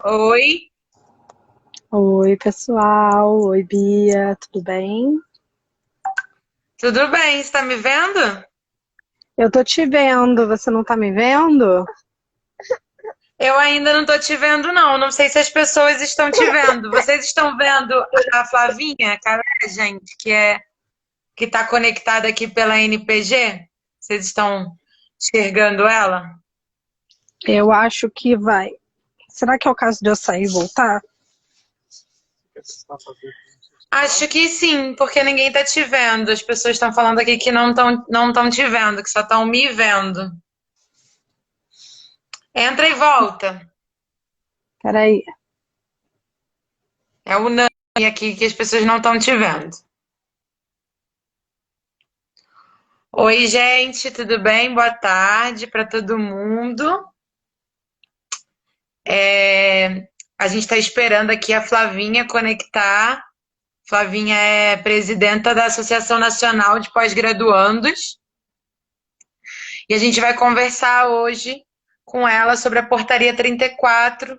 Oi, Oi, pessoal. Oi, Bia. Tudo bem? tudo bem? Você tá me vendo? Eu tô te vendo. Você não tá me vendo? Eu ainda não tô te vendo, não. Não sei se as pessoas estão te vendo. Vocês estão vendo a Flavinha, cara, gente, que tá conectada aqui pela NPG? Vocês estão enxergando ela? Eu acho que vai. Será que é o caso de eu sair e voltar? Acho que sim, porque ninguém tá te vendo. As pessoas estão falando aqui que não estão te vendo, que só estão me vendo. Entra e volta. Peraí. É unânime aqui que as pessoas não estão te vendo. Oi, gente, tudo bem? Boa tarde para todo mundo. A gente está esperando aqui a Flavinha conectar. Flavinha é presidenta da Associação Nacional de Pós-Graduandos e a gente vai conversar hoje com ela sobre a Portaria 34,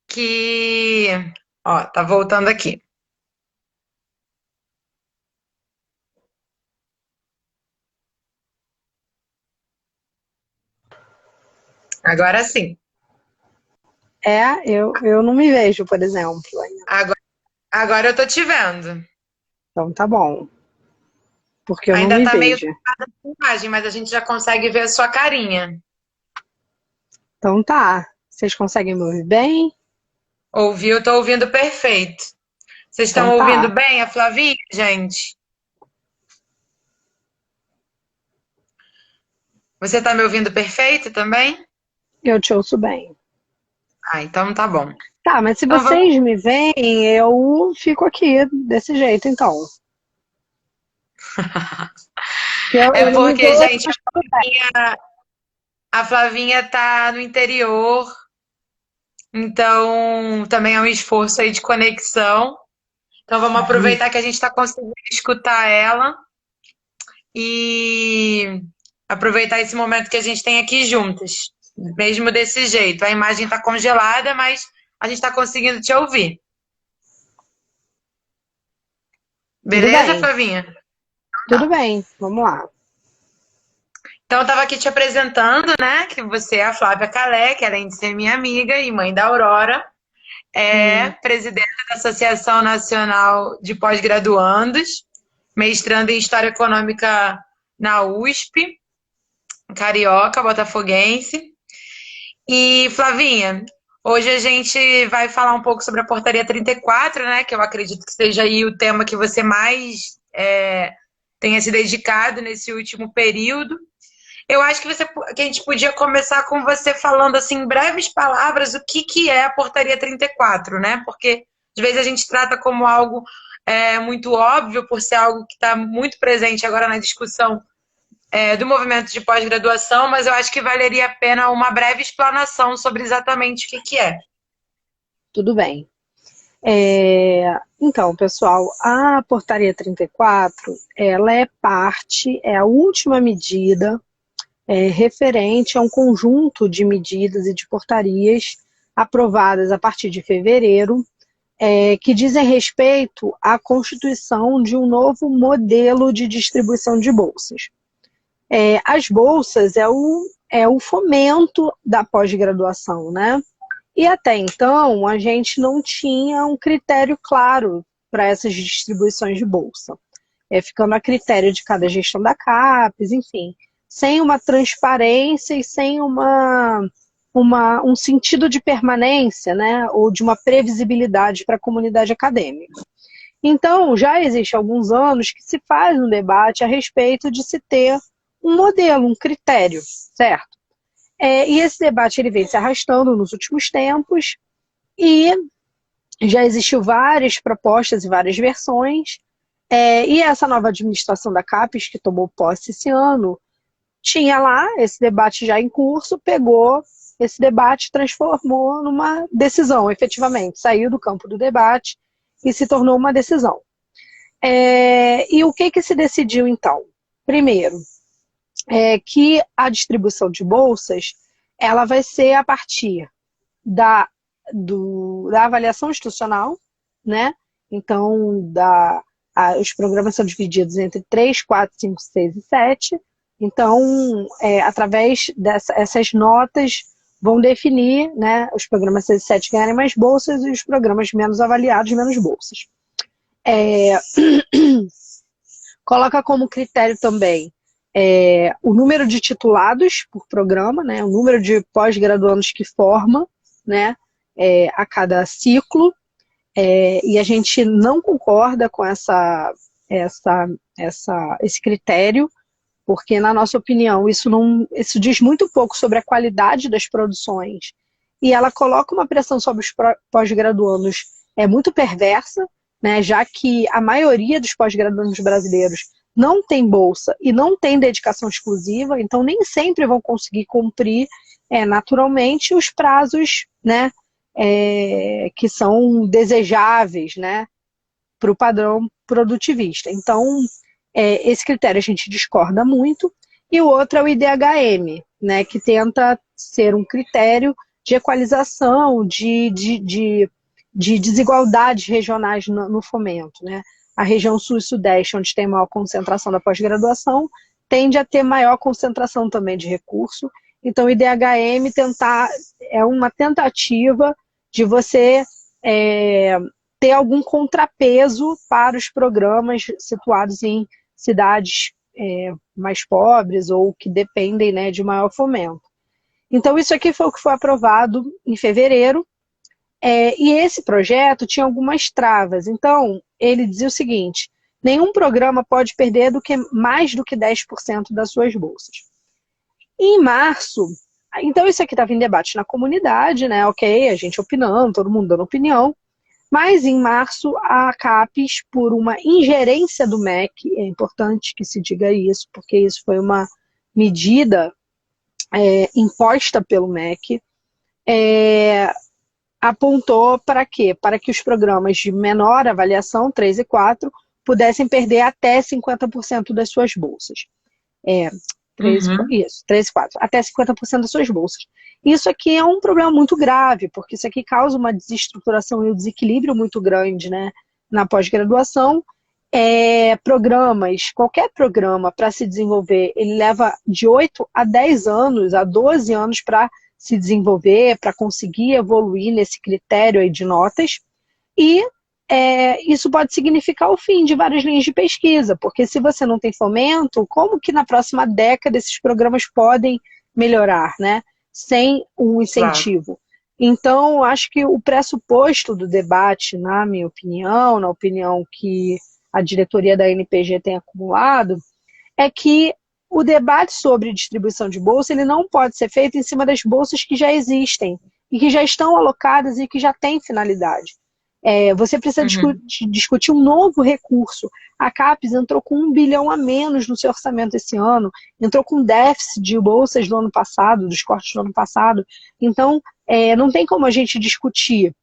que, ó, tá voltando aqui. Agora sim. Eu não me vejo, por exemplo. Agora, agora eu tô te vendo. Então tá bom, porque eu não Ainda me tá meio vejo. a imagem, mas a gente já consegue ver a sua carinha. Então tá. Vocês conseguem me ouvir bem? Ouviu? Eu tô ouvindo perfeito. Vocês Então estão ouvindo tá. bem a Flavinha, gente? Você tá me ouvindo perfeito também? Eu te ouço bem. Ah, então tá bom. Tá, mas se Então vamos. vocês me veem, eu fico aqui desse jeito, então. Que É eu não me porque, vejo, gente, mas tudo bem. a Flavinha tá no interior, então também é um esforço aí de conexão. Então vamos aproveitar que a gente está conseguindo escutar ela e aproveitar esse momento que a gente tem aqui juntas. Mesmo desse jeito. A imagem está congelada, mas a gente está conseguindo te ouvir. Tudo Beleza, bem. Flavinha? Tudo Tá. bem. Vamos lá. Então, eu estava aqui te apresentando, né? Que você é a Flávia Calé, que além de ser minha amiga e mãe da Aurora, é Hum. presidente da Associação Nacional de Pós-Graduandos, mestrando em História Econômica na USP, carioca, botafoguense. E, Flavinha, hoje a gente vai falar um pouco sobre a Portaria 34, né? Que eu acredito que seja aí o tema que você mais tenha se dedicado nesse último período. Eu acho que a gente podia começar com você falando assim, em breves palavras, o que é a Portaria 34, né? Porque às vezes a gente trata como algo muito óbvio, por ser algo que está muito presente agora na discussão do movimento de pós-graduação, mas eu acho que valeria a pena uma breve explanação sobre exatamente o que é. Tudo bem. Então, pessoal, a Portaria 34, ela é parte, é a última medida referente a um conjunto de medidas e de portarias aprovadas a partir de fevereiro, que dizem respeito à constituição de um novo modelo de distribuição de bolsas. As bolsas é o fomento da pós-graduação, né? E até então, a gente não tinha um critério claro para essas distribuições de bolsa, ficando a critério de cada gestão da CAPES, enfim, sem uma transparência e sem um sentido de permanência, né, ou de uma previsibilidade para a comunidade acadêmica. Então, já existe alguns anos que se faz um debate a respeito de se ter um modelo, um critério, certo? E esse debate ele vem se arrastando nos últimos tempos e já existiu várias propostas e várias versões. E essa nova administração da CAPES, que tomou posse esse ano, tinha lá esse debate já em curso, pegou esse debate, transformou numa decisão, efetivamente. Saiu do campo do debate e se tornou uma decisão. E o que se decidiu então? Primeiro, que a distribuição de bolsas ela vai ser a partir da da avaliação institucional, né? Então, os programas são divididos entre 3, 4, 5, 6 e 7. Então, através dessas notas, vão definir, né, os programas 6 e 7 ganharem mais bolsas e os programas menos avaliados, menos bolsas. Coloca como critério também o número de titulados por programa, né, o número de pós-graduandos que forma, né, a cada ciclo, e a gente não concorda com esse critério, porque, na nossa opinião, isso diz muito pouco sobre a qualidade das produções, e ela coloca uma pressão sobre os pós-graduandos muito perversa, né, já que a maioria dos pós-graduandos brasileiros não tem bolsa e não tem dedicação exclusiva, então nem sempre vão conseguir cumprir naturalmente os prazos, né, que são desejáveis, né, para o padrão produtivista. Então, esse critério a gente discorda muito. E o outro é o IDHM, né, que tenta ser um critério de equalização, de desigualdades regionais no fomento, né? A região sul e sudeste, onde tem maior concentração da pós-graduação, tende a ter maior concentração também de recurso. Então, o IDHM é uma tentativa de você ter algum contrapeso para os programas situados em cidades mais pobres ou que dependem, né, de maior fomento. Então, isso aqui foi o que foi aprovado em fevereiro, e esse projeto tinha algumas travas. Então, ele dizia o seguinte: nenhum programa pode perder mais do que 10% das suas bolsas. E em março, então isso aqui estava em debate na comunidade, né? Ok, a gente opinando, todo mundo dando opinião. Mas em março, a CAPES, por uma ingerência do MEC, é importante que se diga isso, porque isso foi uma medida imposta pelo MEC, apontou para quê? Para que os programas de menor avaliação, 3 e 4, pudessem perder até 50% das suas bolsas. 3 e 4, até 50% das suas bolsas. Isso aqui é um problema muito grave, porque isso aqui causa uma desestruturação e um desequilíbrio muito grande, né, na pós-graduação. Qualquer programa para se desenvolver, ele leva de 8 a 10 anos, a 12 anos para se desenvolver, para conseguir evoluir nesse critério aí de notas, e isso pode significar o fim de várias linhas de pesquisa, porque se você não tem fomento, como que na próxima década esses programas podem melhorar, né? Sem um incentivo. Claro. Então, acho que o pressuposto do debate, na minha opinião, na opinião que a diretoria da NPG tem acumulado, é que o debate sobre distribuição de bolsa ele não pode ser feito em cima das bolsas que já existem e que já estão alocadas e que já têm finalidade. Você precisa discutir um novo recurso. A CAPES entrou com 1 bilhão a menos no seu orçamento esse ano, entrou com déficit de bolsas do ano passado, dos cortes do ano passado. Então, não tem como a gente discutir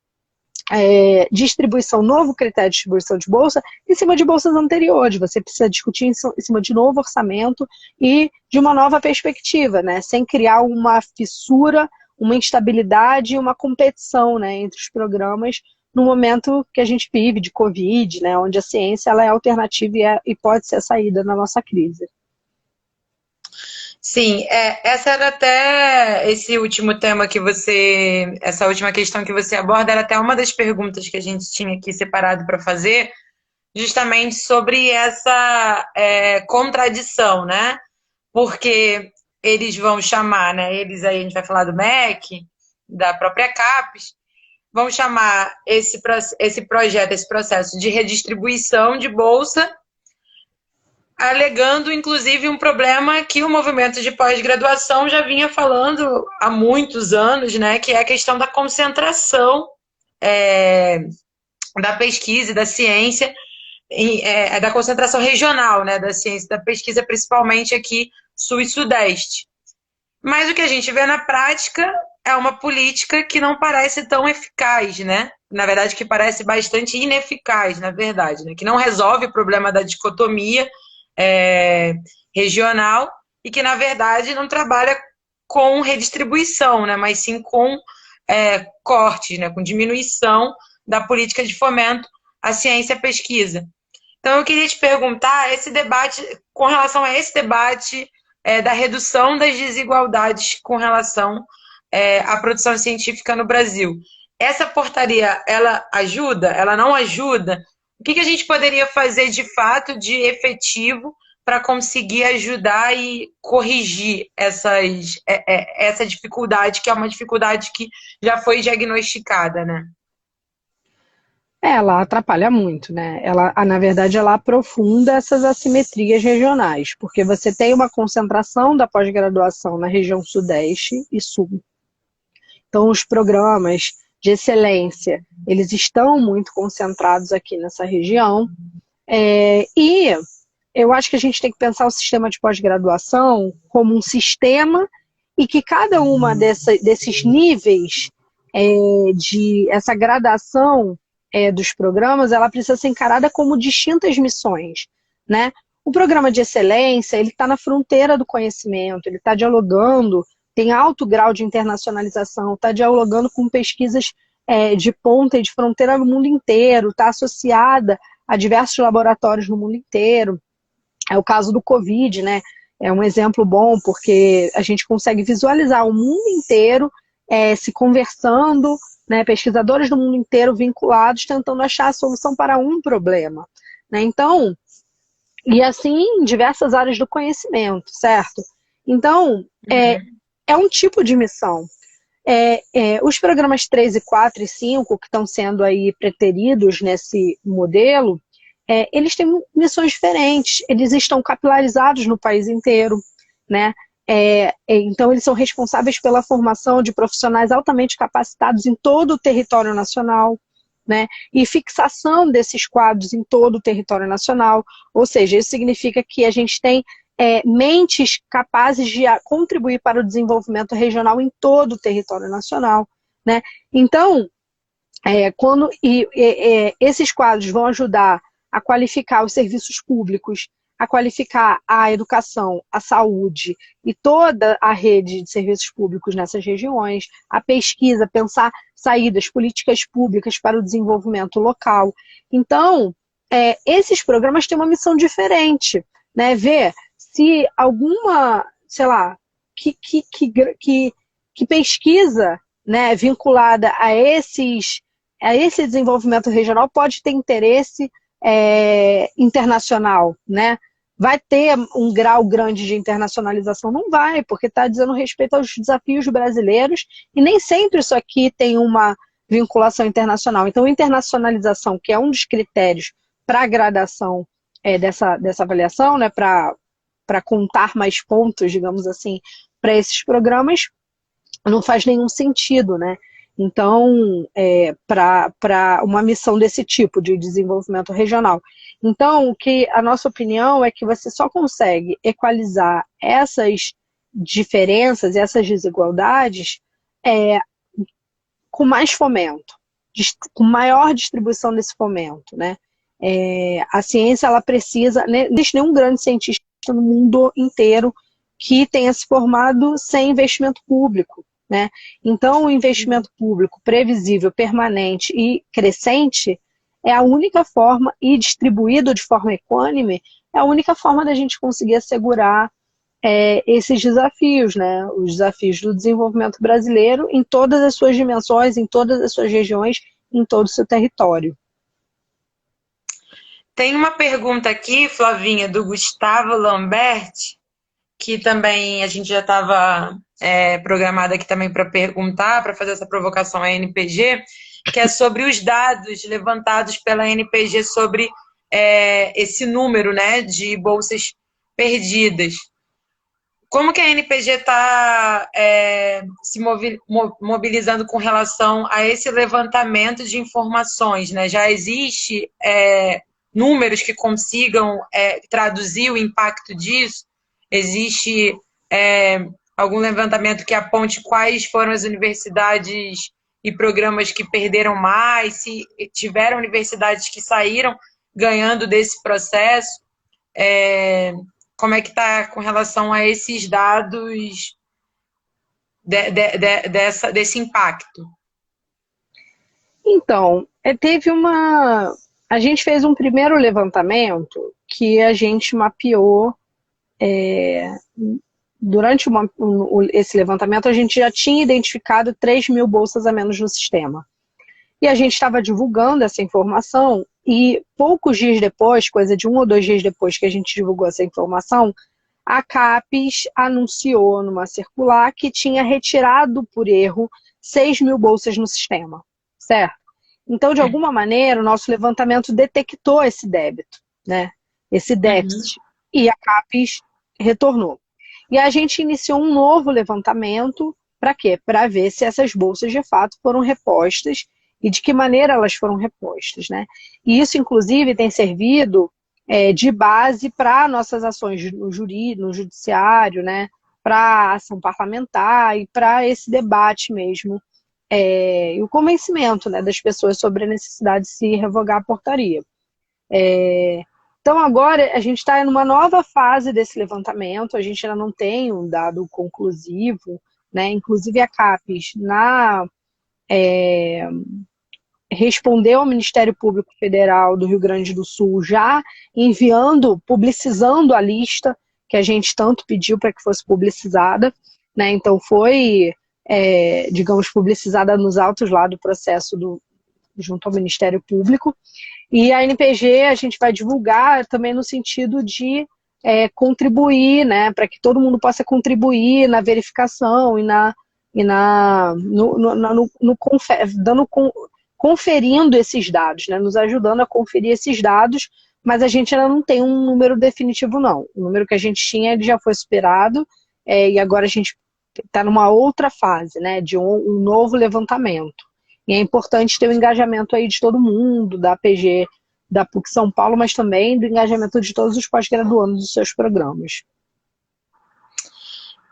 novo critério de distribuição de bolsa em cima de bolsas anteriores. Você precisa discutir em cima de novo orçamento e de uma nova perspectiva, né? Sem criar uma fissura, uma instabilidade e uma competição, né, entre os programas no momento que a gente vive de Covid, né, onde a ciência ela é alternativa e pode ser a saída na nossa crise. Sim, essa era até esse último tema essa última questão que você aborda, era até uma das perguntas que a gente tinha aqui separado para fazer, justamente sobre essa contradição, né? Porque eles vão chamar, né? Eles aí, a gente vai falar do MEC, da própria CAPES, vão chamar esse projeto, esse processo de redistribuição de bolsa, alegando, inclusive, um problema que o movimento de pós-graduação já vinha falando há muitos anos, né, que é a questão da concentração da pesquisa e da ciência, da concentração regional, né, da ciência e da pesquisa, principalmente aqui sul e sudeste. Mas o que a gente vê na prática é uma política que não parece tão eficaz, né? Na verdade, que parece bastante ineficaz, na verdade, né? Que não resolve o problema da dicotomia regional e que, na verdade, não trabalha com redistribuição, né? Mas sim com cortes, né, com diminuição da política de fomento à ciência e à pesquisa. Então, eu queria te perguntar esse debate, com relação a esse debate da redução das desigualdades com relação à produção científica no Brasil. Essa portaria, ela ajuda? Ela não ajuda? O que a gente poderia fazer de fato, de efetivo, para conseguir ajudar e corrigir essa dificuldade, que é uma dificuldade que já foi diagnosticada, né? Ela atrapalha muito, né? Ela, na verdade, ela aprofunda essas assimetrias regionais, porque você tem uma concentração da pós-graduação na região Sudeste e Sul. Então, os programas de excelência, eles estão muito concentrados aqui nessa região. E eu acho que a gente tem que pensar o sistema de pós-graduação como um sistema e que cada uma desses níveis de essa gradação dos programas, ela precisa ser encarada como distintas missões, né? O programa de excelência, ele está na fronteira do conhecimento, ele está dialogando, tem alto grau de internacionalização, está dialogando com pesquisas de ponta e de fronteira no mundo inteiro, está associada a diversos laboratórios no mundo inteiro. É o caso do Covid, né? É um exemplo bom, porque a gente consegue visualizar o mundo inteiro se conversando, né, pesquisadores do mundo inteiro vinculados, tentando achar a solução para um problema, né? Então, e assim em diversas áreas do conhecimento, certo? Então, é um tipo de missão. Os programas 3 e 4 e 5, que estão sendo aí preteridos nesse modelo, eles têm missões diferentes, eles estão capilarizados no país inteiro, né? Então, eles são responsáveis pela formação de profissionais altamente capacitados em todo o território nacional, né? E fixação desses quadros em todo o território nacional, ou seja, isso significa que a gente tem mentes capazes de contribuir para o desenvolvimento regional em todo o território nacional, né? Então, esses quadros vão ajudar a qualificar os serviços públicos, a qualificar a educação, a saúde e toda a rede de serviços públicos nessas regiões, a pesquisa, pensar saídas, políticas públicas para o desenvolvimento local. Então, esses programas têm uma missão diferente, né? Ver se alguma, sei lá, que pesquisa, né, vinculada a esse desenvolvimento regional pode ter interesse internacional, né? Vai ter um grau grande de internacionalização? Não vai, porque está dizendo respeito aos desafios brasileiros e nem sempre isso aqui tem uma vinculação internacional. Então, internacionalização, que é um dos critérios para a gradação dessa avaliação, né, para contar mais pontos, digamos assim, para esses programas, não faz nenhum sentido, né? Então, para uma missão desse tipo de desenvolvimento regional. Então, a nossa opinião é que você só consegue equalizar essas diferenças, essas desigualdades, com mais fomento, com maior distribuição desse fomento, né? A ciência, ela precisa, não existe nenhum grande cientista no mundo inteiro que tenha se formado sem investimento público, né? Então, o investimento público previsível, permanente e crescente é a única forma, e distribuído de forma equânime, é a única forma da gente conseguir assegurar esses desafios, né? Os desafios do desenvolvimento brasileiro em todas as suas dimensões, em todas as suas regiões, em todo o seu território. Tem uma pergunta aqui, Flavinha, do Gustavo Lambert, que também a gente já estava programada aqui também para perguntar, para fazer essa provocação à NPG, que é sobre os dados levantados pela NPG sobre esse número, né, de bolsas perdidas. Como que a NPG está se mobilizando com relação a esse levantamento de informações, né? Já existe números que consigam traduzir o impacto disso? Existe algum levantamento que aponte quais foram as universidades e programas que perderam mais, se tiveram universidades que saíram ganhando desse processo? Como é que está com relação a esses dados desse impacto? Então, teve uma. A gente fez um primeiro levantamento que a gente mapeou. Durante esse levantamento, a gente já tinha identificado 3.000 bolsas a menos no sistema. E a gente estava divulgando essa informação, e poucos dias depois, coisa de 1 ou 2 dias depois que a gente divulgou essa informação, a CAPES anunciou numa circular que tinha retirado por erro 6.000 bolsas no sistema, certo? Então, de alguma maneira, o nosso levantamento detectou esse débito, né? Esse déficit, e a CAPES retornou. E a gente iniciou um novo levantamento, para quê? Para ver se essas bolsas de fato foram repostas e de que maneira elas foram repostas, né? E isso, inclusive, tem servido de base para nossas ações no judiciário, né? Para a ação parlamentar e para esse debate mesmo, e o convencimento, né, das pessoas sobre a necessidade de se revogar a portaria. Então agora a gente está em uma nova fase desse levantamento, a gente ainda não tem um dado conclusivo, né? Inclusive a CAPES respondeu ao Ministério Público Federal do Rio Grande do Sul já enviando, publicizando a lista que a gente tanto pediu para que fosse publicizada, né? Então foi, digamos, publicizada nos autos lá do processo junto ao Ministério Público. E a NPG a gente vai divulgar também no sentido de contribuir, né, para que todo mundo possa contribuir na verificação e conferindo esses dados, né, nos ajudando a conferir esses dados, mas a gente ainda não tem um número definitivo, não. O número que a gente tinha ele já foi superado, e agora a gente está numa outra fase, né, de um novo levantamento. E é importante ter o engajamento aí de todo mundo, da APG, da PUC São Paulo, mas também do engajamento de todos os pós-graduandos dos seus programas.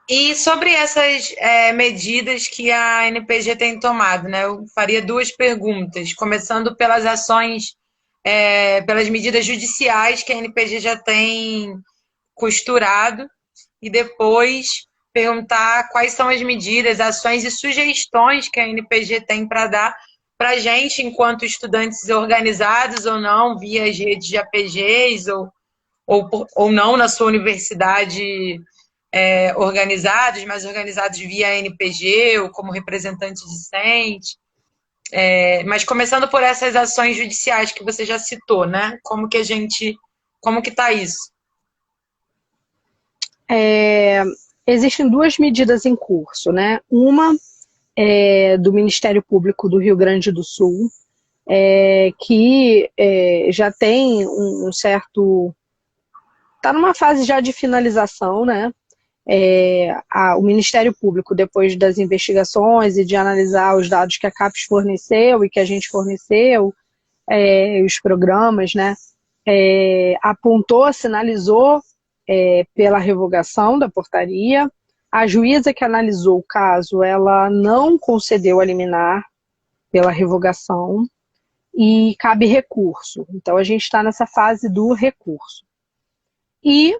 E sobre essas medidas que a NPG tem tomado, né? Eu faria 2 perguntas, começando pelas ações, pelas medidas judiciais que a NPG já tem costurado, e depois perguntar quais são as medidas, ações e sugestões que a NPG tem para dar para a gente, enquanto estudantes organizados ou não, via as redes de APGs, ou não na sua universidade organizados, mas organizados via NPG ou como representante discente. Mas começando por essas ações judiciais que você já citou, né? Como que está isso? Existem 2 medidas em curso, né? Uma do Ministério Público do Rio Grande do Sul, que já tem um certo... Está numa fase já de finalização, né? O Ministério Público, depois das investigações e de analisar os dados que a CAPES forneceu e que a gente forneceu, os programas, né? Apontou, sinalizou pela revogação da portaria. A juíza que analisou o caso, ela não concedeu a liminar pela revogação e cabe recurso. Então, a gente está nessa fase do recurso. E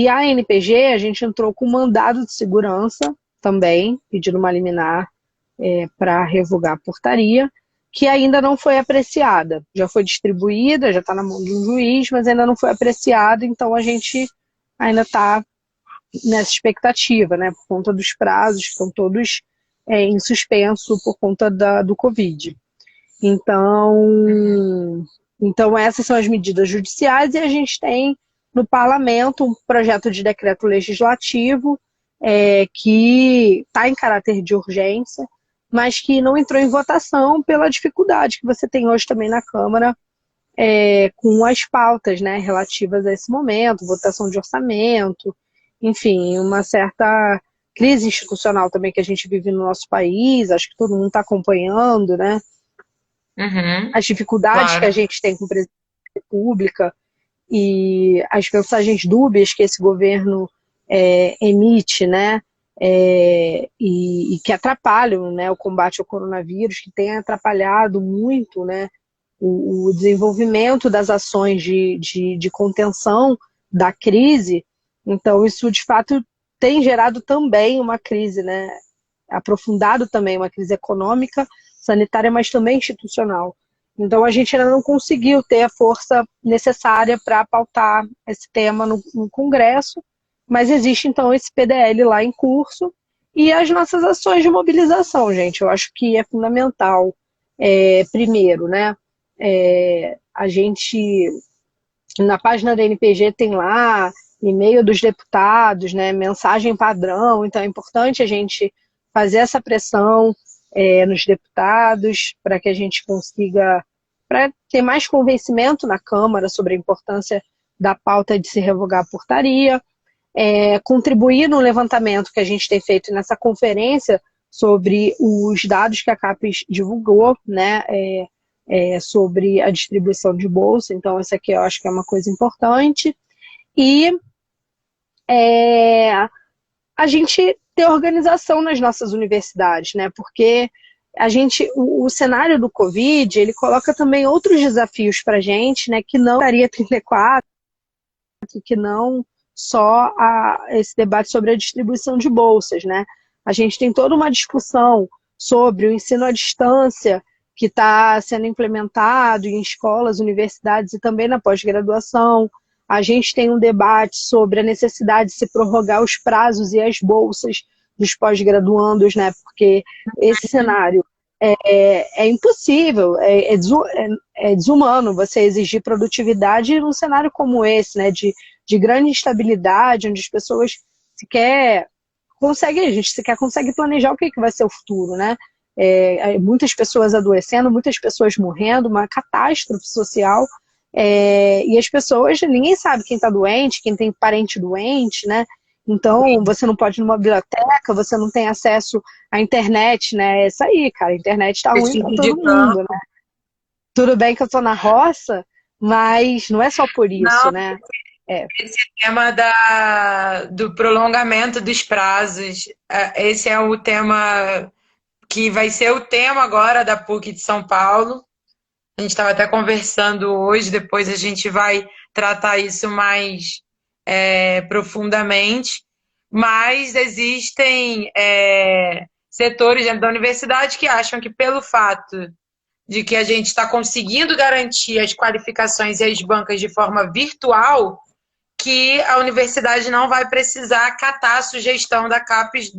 a NPG, a gente entrou com mandado de segurança também, pedindo uma liminar para revogar a portaria, que ainda não foi apreciada. Já foi distribuída, já está na mão de um juiz, mas ainda não foi apreciada, então a gente ainda está nessa expectativa, né, por conta dos prazos, que estão todos em suspenso por conta do Covid. Então, essas são as medidas judiciais, e a gente tem no parlamento um projeto de decreto legislativo que está em caráter de urgência, mas que não entrou em votação pela dificuldade que você tem hoje também na Câmara com as pautas, né, relativas a esse momento, votação de orçamento, enfim, uma certa crise institucional também que a gente vive no nosso país, acho que todo mundo está acompanhando, né? As dificuldades que a gente tem com o presidente da República e as mensagens dúbias que esse governo emite, né? E que atrapalham, né, o combate ao coronavírus, que tem atrapalhado muito, né, o desenvolvimento das ações de contenção da crise. Então, isso de fato tem gerado também uma crise, né, aprofundado também uma crise econômica, sanitária, mas também institucional. Então, a gente ainda não conseguiu ter a força necessária para pautar esse tema no Congresso, mas existe, então, esse PDL lá em curso e as nossas ações de mobilização, gente. Eu acho que é fundamental, primeiro, né, a gente, na página da NPG tem lá e-mail dos deputados, né, mensagem padrão, então é importante a gente fazer essa pressão nos deputados para que a gente consiga, para ter mais convencimento na Câmara sobre a importância da pauta de se revogar a portaria, contribuir no levantamento que a gente tem feito nessa conferência sobre os dados que a CAPES divulgou, né, sobre a distribuição de bolsa, então essa aqui eu acho que é uma coisa importante, e a gente ter organização nas nossas universidades, né, porque o cenário do Covid, ele coloca também outros desafios para a gente, né, que não daria 34, que não só esse debate sobre a distribuição de bolsas, né? A gente tem toda uma discussão sobre o ensino à distância que está sendo implementado em escolas, universidades e também na pós-graduação. A gente tem um debate sobre a necessidade de se prorrogar os prazos e as bolsas dos pós-graduandos, né? Porque esse cenário é impossível, é desumano você exigir produtividade num cenário como esse, né? De grande instabilidade, onde as pessoas a gente sequer consegue planejar o que vai ser o futuro, né? Muitas pessoas adoecendo, muitas pessoas morrendo, uma catástrofe social, e as pessoas, ninguém sabe quem está doente, quem tem parente doente, né? Então, você não pode ir numa biblioteca, você não tem acesso à internet, né? É isso aí, cara, a internet está ruim para todo mundo, né? Tudo bem que eu estou na roça, mas não é só por isso, Não, né? esse tema do prolongamento dos prazos, esse é o tema que vai ser o tema agora da PUC de São Paulo. A gente estava até conversando hoje, depois a gente vai tratar isso mais profundamente, mas existem setores dentro da universidade que acham que pelo fato de que a gente está conseguindo garantir as qualificações e as bancas de forma virtual, que a universidade não vai precisar acatar a sugestão da CAPES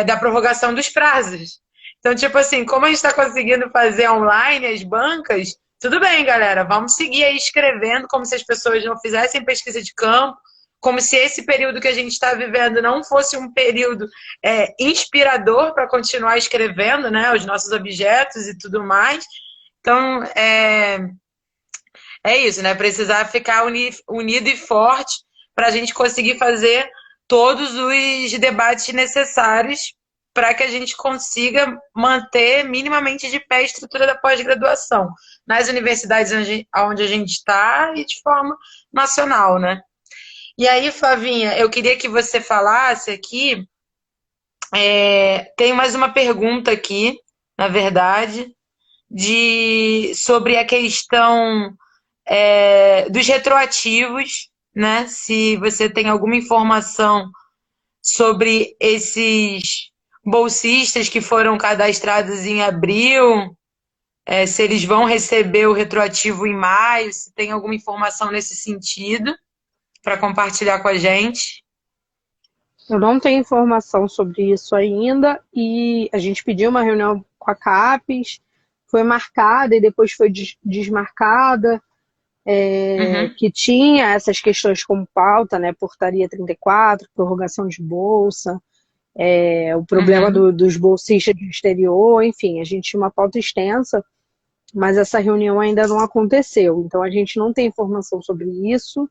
da prorrogação dos prazos. Então, tipo assim, como a gente está conseguindo fazer online as bancas, tudo bem, galera, vamos seguir aí escrevendo como se as pessoas não fizessem pesquisa de campo, como se esse período que a gente está vivendo não fosse um período inspirador para continuar escrevendo, né, os nossos objetos e tudo mais. Então, é isso, né? Precisar ficar unido e forte para a gente conseguir fazer todos os debates necessários para que a gente consiga manter minimamente de pé a estrutura da pós-graduação nas universidades onde a gente está e de forma nacional, né? E aí, Flavinha, eu queria que você falasse aqui, tem mais uma pergunta aqui, na verdade, sobre a questão dos retroativos, né? Se você tem alguma informação sobre esses bolsistas que foram cadastrados em abril, se eles vão receber o retroativo em maio, se tem alguma informação nesse sentido para compartilhar com a gente. Eu não tenho informação sobre isso ainda e a gente pediu uma reunião com a CAPES, foi marcada e depois foi desmarcada. Que tinha essas questões como pauta, né, portaria 34, prorrogação de bolsa, o problema dos bolsistas do exterior, enfim, a gente tinha uma pauta extensa, mas essa reunião ainda não aconteceu, então a gente não tem informação sobre isso.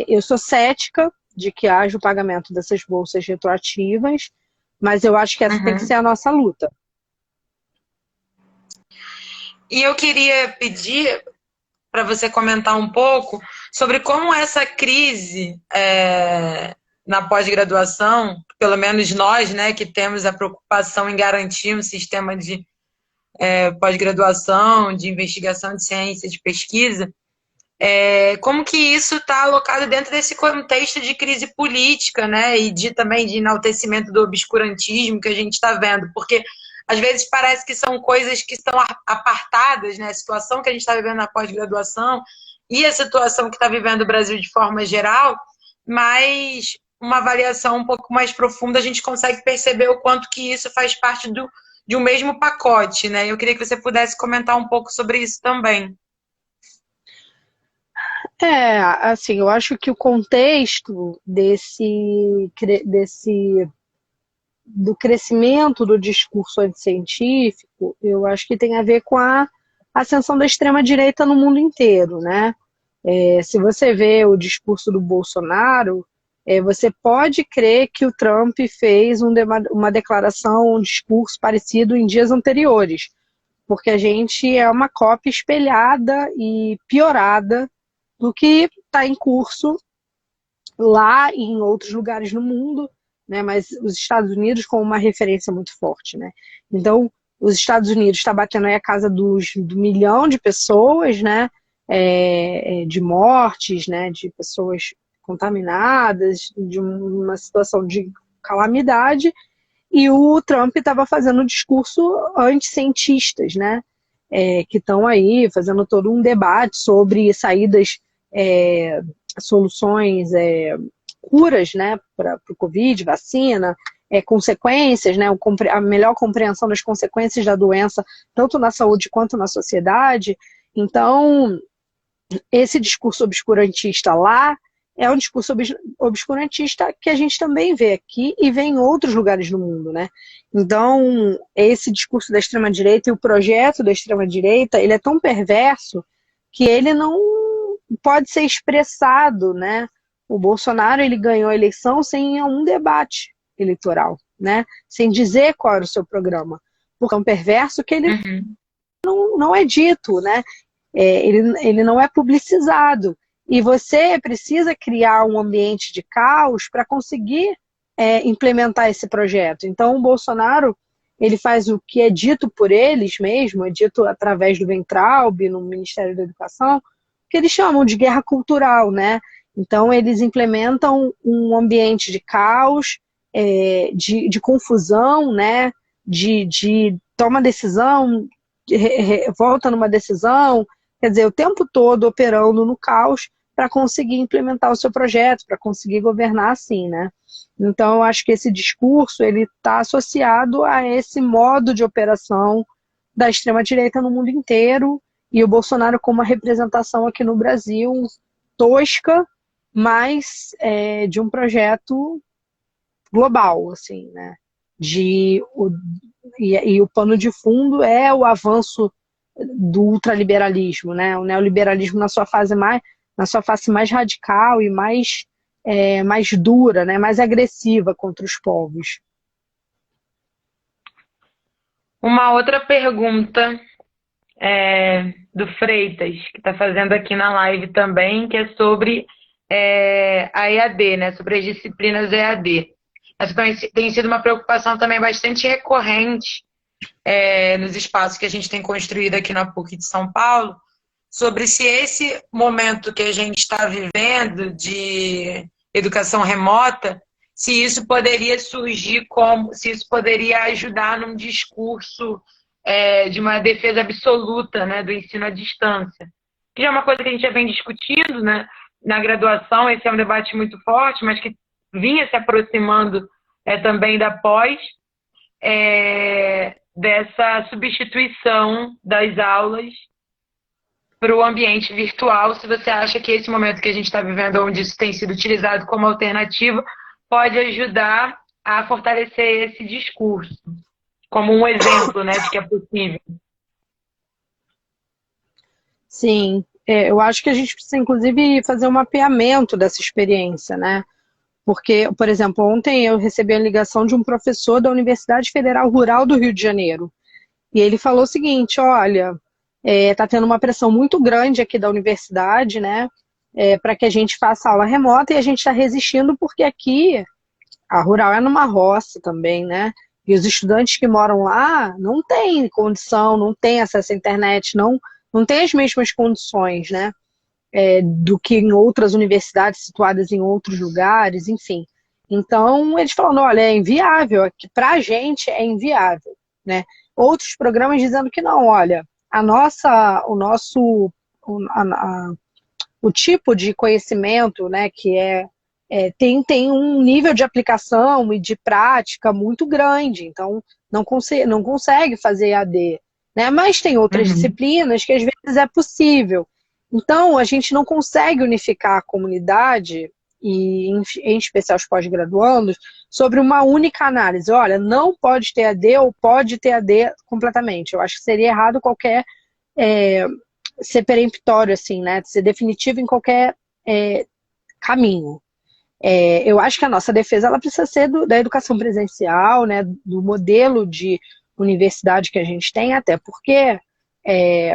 Eu sou cética de que haja o pagamento dessas bolsas retroativas, mas eu acho que essa tem que ser a nossa luta. E eu queria pedir para você comentar um pouco sobre como essa crise na pós-graduação, pelo menos nós, né, que temos a preocupação em garantir um sistema de pós-graduação, de investigação de ciência, de pesquisa, como que isso está alocado dentro desse contexto de crise política, né, e também de enaltecimento do obscurantismo que a gente está vendo, porque às vezes parece que são coisas que estão apartadas, né? A situação que a gente está vivendo na pós-graduação e a situação que está vivendo o Brasil de forma geral, mas uma avaliação um pouco mais profunda, a gente consegue perceber o quanto que isso faz parte de um mesmo pacote, né? Eu queria que você pudesse comentar um pouco sobre isso também. Assim, eu acho que o contexto do crescimento do discurso anticientífico, eu acho que tem a ver com a ascensão da extrema-direita no mundo inteiro, né? Se você vê o discurso do Bolsonaro, você pode crer que o Trump fez uma declaração, um discurso parecido em dias anteriores, porque a gente é uma cópia espelhada e piorada do que está em curso lá e em outros lugares no mundo, né? Mas os Estados Unidos com uma referência muito forte, né? Então, os Estados Unidos está batendo aí a casa do 1 milhão de pessoas, né? De mortes, né? De pessoas contaminadas, de uma situação de calamidade, e o Trump estava fazendo um discurso anticientistas, né? Que estão aí fazendo todo um debate sobre saídas, soluções, curas, né, para o Covid, vacina, consequências, né, a melhor compreensão das consequências da doença, tanto na saúde quanto na sociedade. Então, esse discurso obscurantista lá é um discurso obscurantista que a gente também vê aqui e vê em outros lugares do mundo, né? Então, esse discurso da extrema-direita e o projeto da extrema-direita, ele é tão perverso que ele não pode ser expressado, né? O Bolsonaro, ele ganhou a eleição sem um debate eleitoral, né? Sem dizer qual era o seu programa. Porque é um perverso que ele não é dito, né? Ele não é publicizado. E você precisa criar um ambiente de caos para conseguir implementar esse projeto. Então, o Bolsonaro, ele faz o que é dito por eles mesmo, é dito através do Weintraub, no Ministério da Educação, que eles chamam de guerra cultural, né? Então, eles implementam um ambiente de caos, de confusão, né? De toma decisão, volta numa decisão, quer dizer, o tempo todo operando no caos para conseguir implementar o seu projeto, para conseguir governar assim, né? Então, eu acho que esse discurso, ele está associado a esse modo de operação da extrema-direita no mundo inteiro, e o Bolsonaro com uma representação aqui no Brasil tosca, mas de um projeto global, assim, né? E o pano de fundo é o avanço do ultraliberalismo, né? O neoliberalismo na sua face mais radical e mais dura, né? Mais agressiva contra os povos. Uma outra pergunta do Freitas, que está fazendo aqui na live também, que é sobre a EAD, né? Sobre as disciplinas EAD. Essa tem sido uma preocupação também bastante recorrente nos espaços que a gente tem construído aqui na PUC de São Paulo, sobre se esse momento que a gente está vivendo de educação remota, se isso poderia surgir se isso poderia ajudar num discurso de uma defesa absoluta, né, do ensino à distância. Que já é uma coisa que a gente já vem discutindo, né, na graduação, esse é um debate muito forte, mas que vinha se aproximando também da pós, dessa substituição das aulas para o ambiente virtual, se você acha que esse momento que a gente está vivendo, onde isso tem sido utilizado como alternativa, pode ajudar a fortalecer esse discurso, como um exemplo, né, de que é possível. Sim, eu acho que a gente precisa, inclusive, fazer um mapeamento dessa experiência, né? Porque, por exemplo, ontem eu recebi a ligação de um professor da Universidade Federal Rural do Rio de Janeiro. E ele falou o seguinte, olha, está tendo uma pressão muito grande aqui da universidade, né, para que a gente faça aula remota, e a gente está resistindo porque aqui a Rural é numa roça também, né, e os estudantes que moram lá não têm condição, não têm acesso à internet, não têm as mesmas condições, né, do que em outras universidades situadas em outros lugares, enfim. Então, eles falam, olha, é inviável, para a gente é inviável, né? Outros programas dizendo que não, olha, o tipo de conhecimento, né, que tem um nível de aplicação e de prática muito grande, então não consegue fazer EAD, né? Mas tem outras Uhum. disciplinas que às vezes é possível. Então, a gente não consegue unificar a comunidade, e em especial os pós-graduandos, sobre uma única análise. Olha, não pode ter AD ou pode ter AD completamente. Eu acho que seria errado qualquer ser peremptório, assim, né? Ser definitivo em qualquer caminho. Eu acho que a nossa defesa ela precisa ser da educação presencial, né? Do modelo de universidade que a gente tem, até porque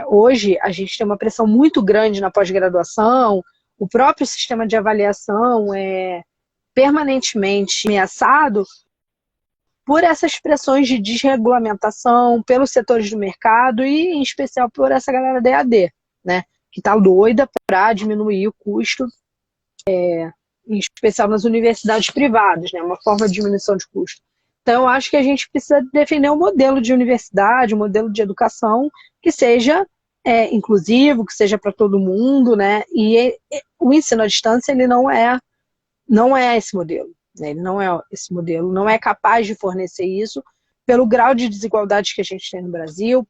hoje a gente tem uma pressão muito grande na pós-graduação, o próprio sistema de avaliação é permanentemente ameaçado por essas pressões de desregulamentação, pelos setores do mercado e, em especial, por essa galera da EAD, né, que está doida para diminuir o custo, em especial nas universidades privadas, né, uma forma de diminuição de custo. Então, eu acho que a gente precisa defender um modelo de universidade, um modelo de educação que seja inclusivo, que seja para todo mundo, né, e o ensino à distância ele não é esse modelo. Ele não é esse modelo, não é capaz de fornecer isso pelo grau de desigualdade que a gente tem no Brasil,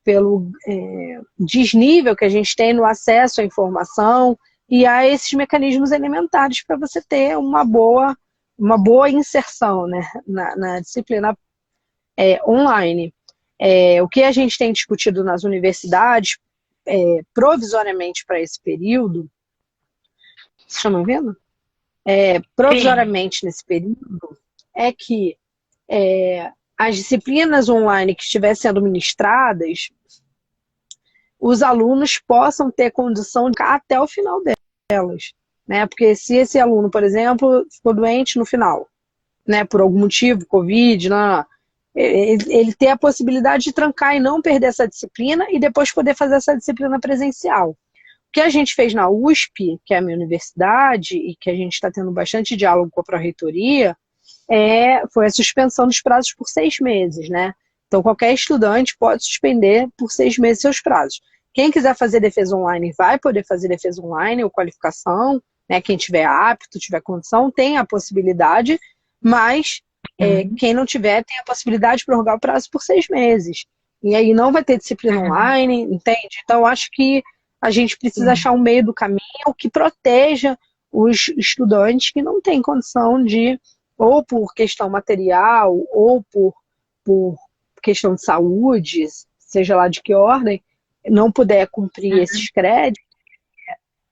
pelo desnível que a gente tem no acesso à informação e a esses mecanismos elementares para você ter uma boa inserção, né, na disciplina online. O que a gente tem discutido nas universidades, provisoriamente para esse período, vocês estão me ouvindo? Sim. Provisoriamente nesse período, é que as disciplinas online que estiverem sendo ministradas, os alunos possam ter condição de ficar até o final delas. Né? Porque se esse aluno, por exemplo, ficou doente no final, né, por algum motivo, Covid, ele ter a possibilidade de trancar e não perder essa disciplina e depois poder fazer essa disciplina presencial. O que a gente fez na USP, que é a minha universidade, e que a gente está tendo bastante diálogo com a Pró-Reitoria, foi a suspensão dos prazos por 6 meses, né? Então, qualquer estudante pode suspender por 6 meses seus prazos. Quem quiser fazer defesa online vai poder fazer defesa online ou qualificação, né? Quem tiver apto, tiver condição, tem a possibilidade, mas quem não tiver tem a possibilidade de prorrogar o prazo por 6 meses. E aí não vai ter disciplina Uhum. online, entende? Então, acho que a gente precisa Sim. achar um meio do caminho que proteja os estudantes que não têm condição de, ou por questão material, ou por questão de saúde, seja lá de que ordem, não puder cumprir Uhum. esses créditos,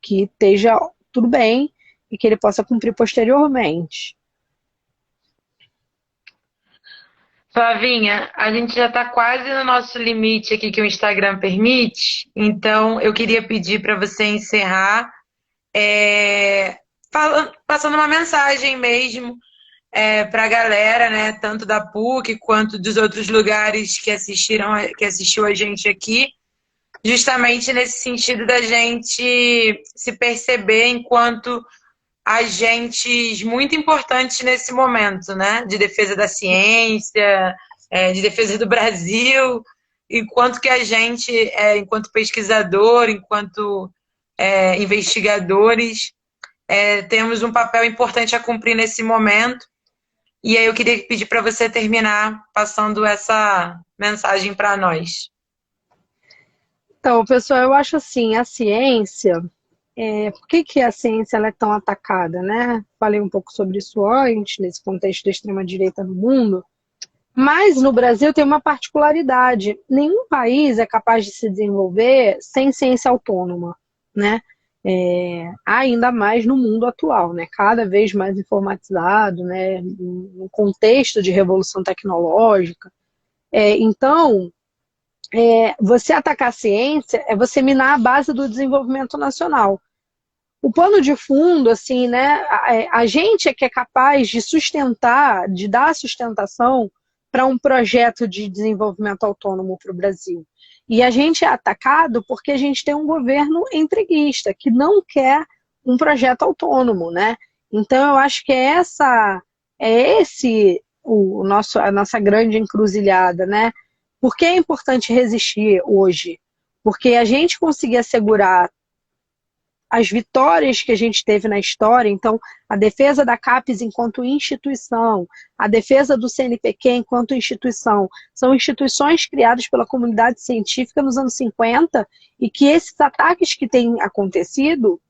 que esteja tudo bem e que ele possa cumprir posteriormente. Flavinha, a gente já está quase no nosso limite aqui que o Instagram permite, então eu queria pedir para você encerrar passando uma mensagem mesmo para a galera, né, tanto da PUC quanto dos outros lugares que assistiu a gente aqui, justamente nesse sentido da gente se perceber enquanto agentes muito importantes nesse momento, né? De defesa da ciência, de defesa do Brasil, enquanto que a gente, enquanto pesquisador, enquanto investigadores, temos um papel importante a cumprir nesse momento. E aí eu queria pedir para você terminar passando essa mensagem para nós. Então, pessoal, eu acho assim, a ciência, por que a ciência ela é tão atacada, né? Falei um pouco sobre isso antes, nesse contexto da extrema-direita no mundo, mas no Brasil tem uma particularidade. Nenhum país é capaz de se desenvolver sem ciência autônoma, né? Ainda mais no mundo atual, né? Cada vez mais informatizado, né? No contexto de revolução tecnológica. Então, você atacar a ciência é você minar a base do desenvolvimento nacional. O pano de fundo, assim, né? A gente é que é capaz de sustentar, de dar sustentação para um projeto de desenvolvimento autônomo para o Brasil. E a gente é atacado porque a gente tem um governo entreguista, que não quer um projeto autônomo, né? Então, eu acho que é esse a nossa grande encruzilhada, né? Por que é importante resistir hoje? Porque a gente conseguir assegurar as vitórias que a gente teve na história, então a defesa da CAPES enquanto instituição, a defesa do CNPq enquanto instituição, são instituições criadas pela comunidade científica nos anos 50 e que esses ataques que têm acontecido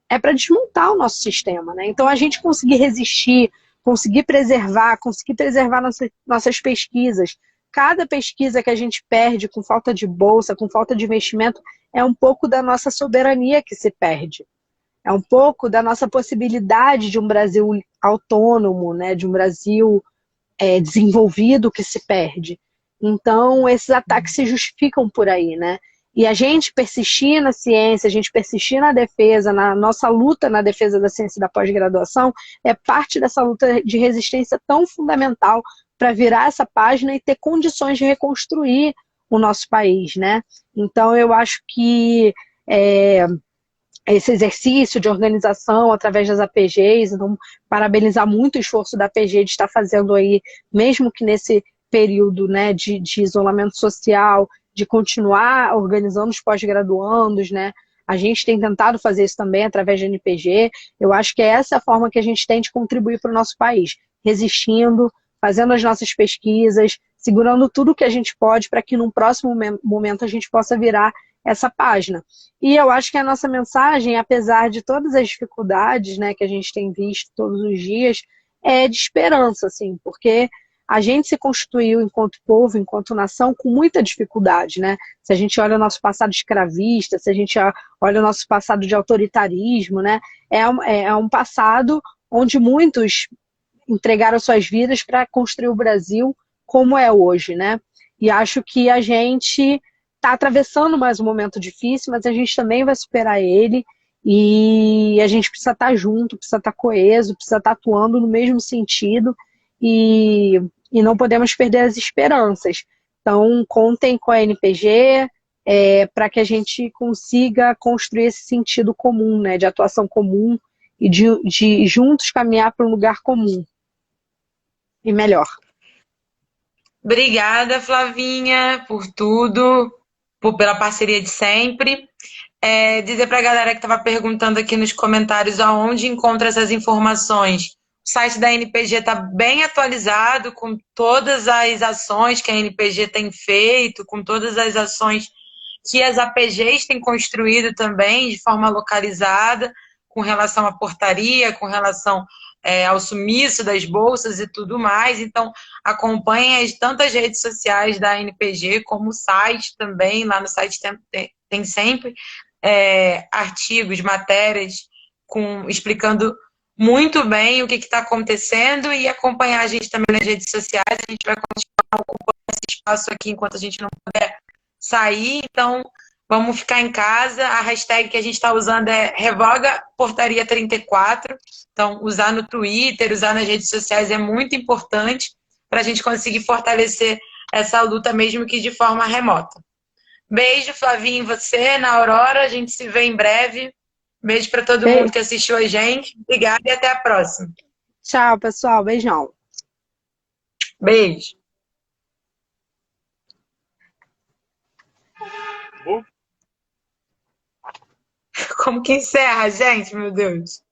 é para desmontar o nosso sistema, né? Então a gente conseguir resistir, conseguir preservar nossas pesquisas. Cada pesquisa que a gente perde com falta de bolsa, com falta de investimento, é um pouco da nossa soberania que se perde. É um pouco da nossa possibilidade de um Brasil autônomo, né? De um Brasil desenvolvido que se perde. Então, esses ataques se justificam por aí, né? E a gente persistir na ciência, a gente persistir na defesa, na nossa luta na defesa da ciência e da pós-graduação, é parte dessa luta de resistência tão fundamental para virar essa página e ter condições de reconstruir o nosso país, né? Então, eu acho que esse exercício de organização através das APGs, então, parabenizar muito o esforço da APG de estar fazendo aí, mesmo que nesse período, né, de isolamento social, de continuar organizando os pós-graduandos, né? A gente tem tentado fazer isso também através da NPG. Eu acho que é essa a forma que a gente tem de contribuir para o nosso país, resistindo, fazendo as nossas pesquisas, segurando tudo que a gente pode para que num próximo momento a gente possa virar essa página. E eu acho que a nossa mensagem, apesar de todas as dificuldades, né, que a gente tem visto todos os dias, é de esperança, assim, porque a gente se constituiu enquanto povo, enquanto nação, com muita dificuldade, né? Se a gente olha o nosso passado escravista, se a gente olha o nosso passado de autoritarismo, né? É um passado onde muitos entregaram suas vidas para construir o Brasil como é hoje, né? E acho que a gente está atravessando mais um momento difícil, mas a gente também vai superar ele e a gente precisa estar junto, precisa estar coeso, precisa estar atuando no mesmo sentido e não podemos perder as esperanças. Então, contem com a NPG para que a gente consiga construir esse sentido comum, né, de atuação comum e de juntos caminhar para um lugar comum e melhor. Obrigada, Flavinha, por tudo, pela parceria de sempre. Dizer para a galera que estava perguntando aqui nos comentários aonde encontra essas informações. O site da NPG está bem atualizado com todas as ações que a NPG tem feito, com todas as ações que as APGs têm construído também de forma localizada, com relação à portaria, com relação ao sumiço das bolsas e tudo mais. Então, acompanhem tanto as redes sociais da NPG como o site também. Lá no site tem sempre artigos, matérias explicando muito bem o que está acontecendo e acompanhar a gente também nas redes sociais. A gente vai continuar ocupando esse espaço aqui enquanto a gente não puder sair, então vamos ficar em casa. A hashtag que a gente está usando é Revoga Portaria 34. Então, usar no Twitter, usar nas redes sociais é muito importante para a gente conseguir fortalecer essa luta, mesmo que de forma remota. Beijo, Flavinha, em você, na Aurora. A gente se vê em breve. Beijo para todo mundo que assistiu a gente. Obrigada e até a próxima. Tchau, pessoal. Beijão. Beijo. Como que encerra, gente? Meu Deus.